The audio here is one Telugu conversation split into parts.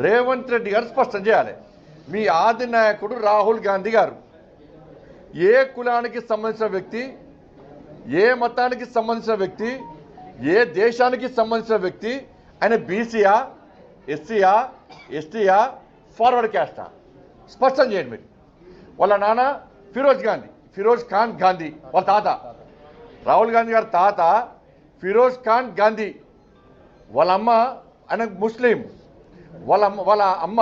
రేవంత్ రెడ్డి గారు స్పష్టం చేయాలి. మీ ఆది నాయకుడు రాహుల్ గాంధీ గారు ఏ కులానికి సంబంధించిన వ్యక్తి, ఏ మతానికి సంబంధించిన వ్యక్తి, ఏ దేశానికి సంబంధించిన వ్యక్తి, ఆయన బీసీయా, ఎస్సీయా, ఎస్టీయా, ఫార్వర్డ్ క్యాస్టా? స్పష్టం చేయండి మీరు. వాళ్ళ నాన్న ఫిరోజ్ ఖాన్ గాంధీ, వాళ్ళ తాత రాహుల్ గాంధీ గారి తాత ఫిరోజ్ ఖాన్ గాంధీ, వాళ్ళ అమ్మ ఆయన ముస్లిం, వాళ్ళ అమ్మ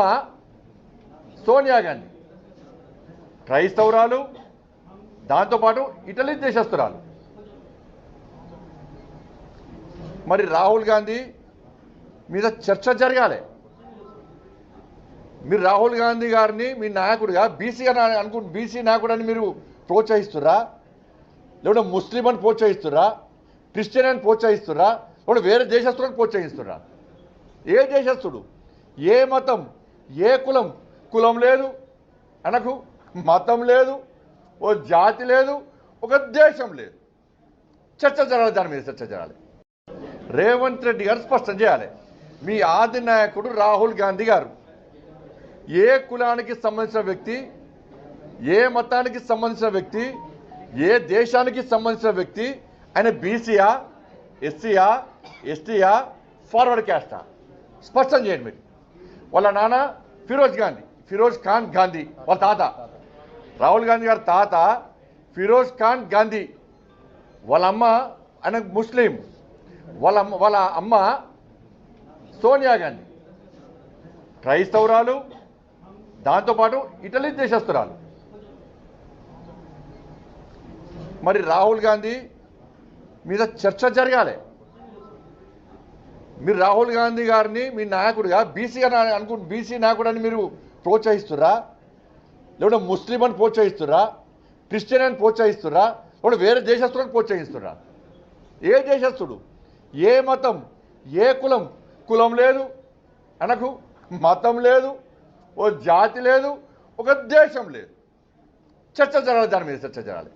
సోనియా గాంధీ క్రైస్తవురాలు, దాంతోపాటు ఇటలీ దేశస్తురాలు. మరి రాహుల్ గాంధీ మీద చర్చ జరగాలి. మీరు రాహుల్ గాంధీ గారిని మీ నాయకుడిగా బీసీ నాయకుడు అని మీరు ప్రోత్సహిస్తురా, లేకుంటే ముస్లిం అని ప్రోత్సహిస్తురా, క్రిస్టియన్ అని ప్రోత్సహిస్తురా, లేకుంటే వేరే దేశస్తులను ప్రోత్సహిస్తురా? ఏ దేశస్తుడు, ఏ మతం, ఏ కులం లేదు అనకు, మతం లేదు, ఓ జాతి లేదు, ఒక దేశం లేదు. చర్చ జరగాలి, దాని మీద చర్చ జరగాలి. రేవంత్ రెడ్డి గారు స్పష్టం చేయాలి. మీ ఆది నాయకుడు రాహుల్ గాంధీ గారు ఏ కులానికి సంబంధించిన వ్యక్తి, ఏ మతానికి సంబంధించిన వ్యక్తి, ఏ దేశానికి సంబంధించిన వ్యక్తి, ఆయన బీసీయా, ఎస్సీయా, ఎస్టీయా, ఫార్వర్డ్ క్యాస్టా? స్పష్టం చేయండి మీరు. వాళ్ళ నాన్న ఫిరోజ్ ఖాన్ గాంధీ, వాళ్ళ తాత రాహుల్ గాంధీ గారి తాత ఫిరోజ్ ఖాన్ గాంధీ, వాళ్ళ అమ్మ ఆయన ముస్లిం, వాళ్ళ అమ్మ సోనియా గాంధీ క్రైస్తవురాలు, దాంతోపాటు ఇటలీ దేశస్తురాలు. మరి రాహుల్ గాంధీ మీద చర్చ జరగాలి. మీరు రాహుల్ గాంధీ గారిని మీ నాయకుడిగా బీసీ నాయకుడు అని మీరు ప్రోత్సహిస్తురా, లేకుంటే ముస్లిం అని ప్రోత్సహిస్తురా, క్రిస్టియన్ అని ప్రోత్సహిస్తురా, లేకుంటే వేరే దేశస్తులను ప్రోత్సహిస్తురా? ఏ దేశస్తుడు, ఏ మతం, ఏ కులం లేదు అనకు, మతం లేదు, ఓ జాతి లేదు, ఒక దేశం లేదు. చర్చ జరగాలి, దాని మీద చర్చ జరగాలి.